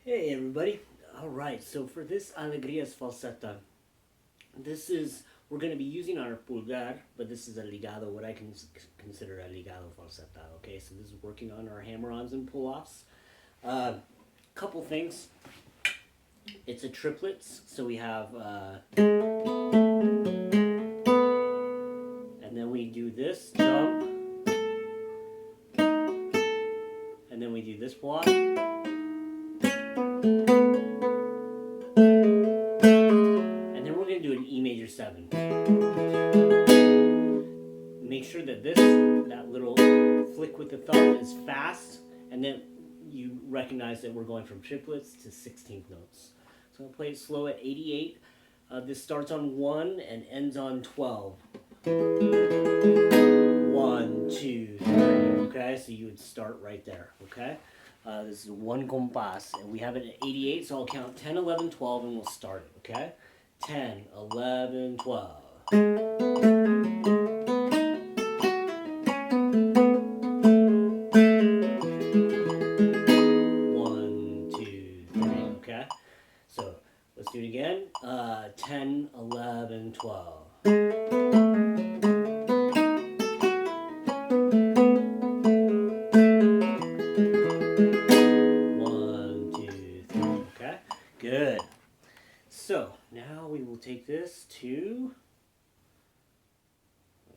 Hey everybody. Alright, so for this Alegrias Falseta, we're going to be using our pulgar, but this is a ligado, what I can consider a ligado falseta. Okay, so this is working on our hammer-ons and pull-offs. Couple things. It's a triplets, so we have, and then we do this jump, and then we do this walk. And then we're going to do an E major 7. Make sure that that little flick with the thumb is fast, and then you recognize that we're going from triplets to 16th notes. So I'll play it slow at 88. This starts on 1 and ends on 12. 1, 2, 3. Okay, so you would start right there. Okay. This is one compás, and we have it at 88, so I'll count 10, 11, 12, and we'll start it, okay? 10, 11, 12. 1, 2, 3, okay? So, let's do it again. 10, 11, 12. 1, 2, 3, okay? Good. So, now we will take this to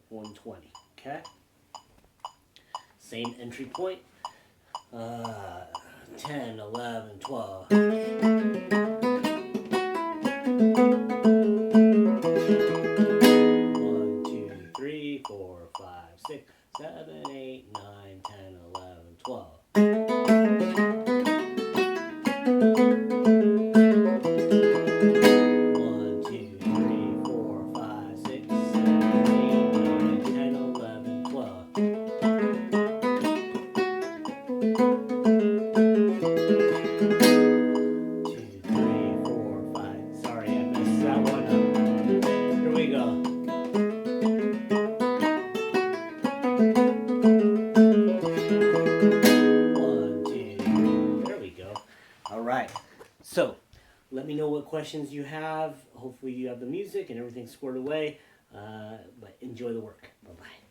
120, okay? Same entry point. 10, 11, 12. 1, 2, 3, 4, 5, 6, 7, 8, 9, 10, 11, 12. Alright, so let me know what questions you have. Hopefully you have the music and everything squared away, but enjoy the work. Bye-bye.